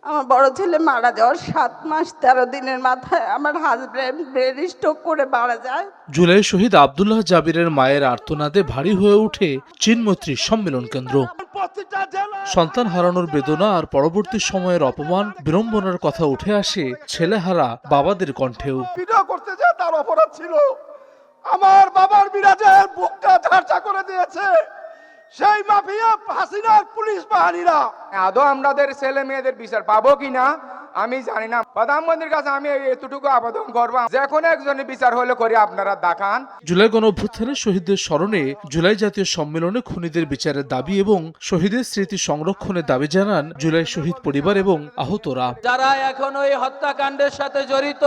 আমার বড় ছেলে মারা যাওয়ার 7 মাস 13 দিনের মাথায় আমার হাজবেন্ড ব্রেন স্ট্রোক করে মারা যায়। জুলাই শহীদ আব্দুল্লাহ জাবিরের মায়ের আর্তনাদে ভারী হয়ে ওঠে চিনমৈত্রী সম্মেলন কেন্দ্র। সন্তান হারানোর বেদনা আর পরবর্তী সময়ের অপমান বিড়ম্বনার কথা উঠে আসে ছেলেহারা বাবাদের কণ্ঠেও। ভিডিও করতে যে তার অপরাধ ছিল, আমার বাবার বিরাজের বুকটা ঝাড়ঝাড় করে দিয়েছে সেই মাফিয়া হাসিনার পুলিশ বাহিনীরা। আদৌ আমাদের ছেলে মেয়েদের বিচার পাবো কিনা আমি জানি না। প্রধানমন্ত্রীর কাছে আমি এতটুকু আবেদন করবো, যে কোনো একজনের বিচার হলে করে আপনারা দেখান। জুলাই গণঅভ্যুত্থানে শহীদদের স্মরণে জুলাই জাতীয় সম্মেলনে খুনিদের বিচারের দাবি এবং শহীদের স্মৃতি সংরক্ষণের দাবি জানান জুলাই শহীদ পরিবার এবং আহতরা। যারা এখনো এই হত্যাকাণ্ডের সাথে জড়িত,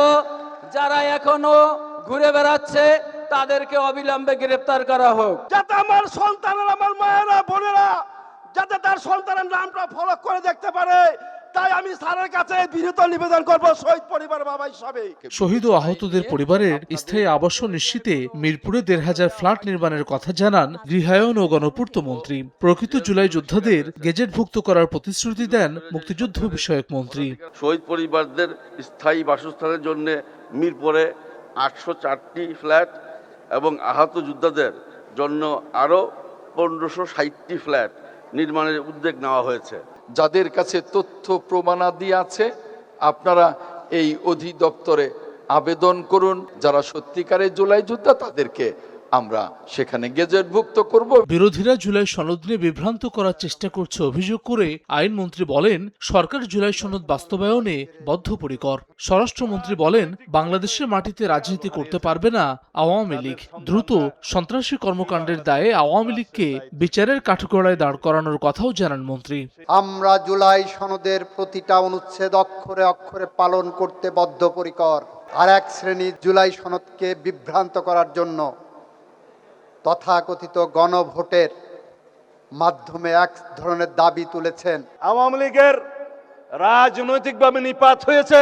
যারা এখনো ঘুরে বেড়াচ্ছে, তাদেরকে অবিলম্বে গ্রেফতার করা হোক। যাতে আমার সন্তানের, আমার মায়েরা বোনেরা যাতে তার সন্তানের নামটা ফলো করে দেখতে পারে, তাই আমি স্যারের কাছে বিনীত নিবেদন করব শহীদ পরিবার বাবা হিসাবে। শহীদ ও আহতদের পরিবারের স্থায়ী আবাস নিশ্চিতে মিরপুরে ১৫০০ ফ্ল্যাট নির্মাণের কথা জানান গৃহায়ন ও গণপূর্ত মন্ত্রী। প্রকৃত জুলাই যোদ্ধাদের গেজেটভুক্ত করার প্রতিশ্রুতি দেন মুক্তিযুদ্ধ বিষয়ক মন্ত্রী। শহীদ পরিবারদের স্থায়ী বাসস্থানের জন্য মিরপুরে ৮০৪টি ফ্ল্যাট এবং আহত যোদ্ধাদের জন্য আরও ১৫৬০টি ফ্ল্যাট নির্মাণের উদ্যোগ নেওয়া হয়েছে। যাদের কাছে তথ্য প্রমাণাদি আছে আপনারা এই অধিদপ্তরে আবেদন করুন। যারা সত্যিকারের জুলাই যোদ্ধা তাদেরকে আমরা সেখানে গেজেটভুক্ত করব। বিরোধীরা জুলাই সনদ নিয়ে বিভ্রান্ত করার চেষ্টা করছে অভিযোগ করে আইনমন্ত্রী বলেন সরকার জুলাই সনদ বাস্তবায়নে বদ্ধপরিকর। স্বরাষ্ট্রমন্ত্রী বলেন বাংলাদেশের মাটিতে রাজনীতি করতে পারবে না আওয়ামী লীগ। দ্রুত সন্ত্রাসী কর্মকাণ্ডের দায়ে আওয়ামী লীগকে বিচারের কাঠগড়ায় দাঁড় করানোর কথাও জানান মন্ত্রী। আমরা জুলাই সনদের প্রতিটা অনুচ্ছেদ অক্ষরে অক্ষরে পালন করতে বদ্ধপরিকর। আর এক শ্রেণীর জুলাই সনদকে বিভ্রান্ত করার জন্য তথাকথিত গণভোটের মাধ্যমে এক ধরনের দাবি তুলেছেন। আওয়ামী লীগের রাজনৈতিকভাবে নিপাত হয়েছে,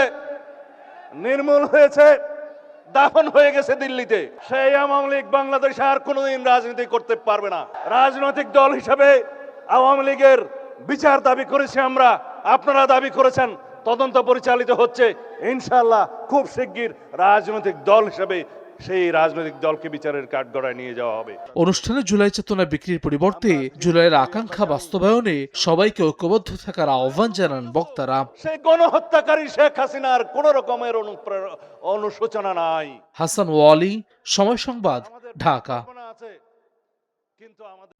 নির্মূল হয়েছে, দাফন হয়ে গেছে দিল্লিতে। সেই আওয়ামী লীগ বাংলাদেশে আর কোনোদিন রাজনীতি করতে পারবে না। রাজনৈতিক দল হিসাবে আওয়ামী লীগের বিচার দাবি করেছি আমরা, আপনারা দাবি করেছেন, তদন্ত পরিচালিত হচ্ছে। ইনশাআল্লাহ খুব শিগগির রাজনৈতিক দল হিসেবে সেই রাজনৈতিক দলকে বিচারের কাঠগড়ায় নিয়ে যাওয়া হবে। অনুষ্ঠানে জুলাই চেতনা বিক্রির পরিবর্তে জুলাইয়ের আকাঙ্ক্ষা বাস্তবায়নে সবাইকে ঐক্যবদ্ধ থাকার আহ্বান জানান বক্তারা। সেই গণহত্যাকারী শেখ হাসিনার কোন রকমের অনুশোচনা নাই। হাসান ওয়ালি, সময় সংবাদ, ঢাকা। কিন্তু আমাদের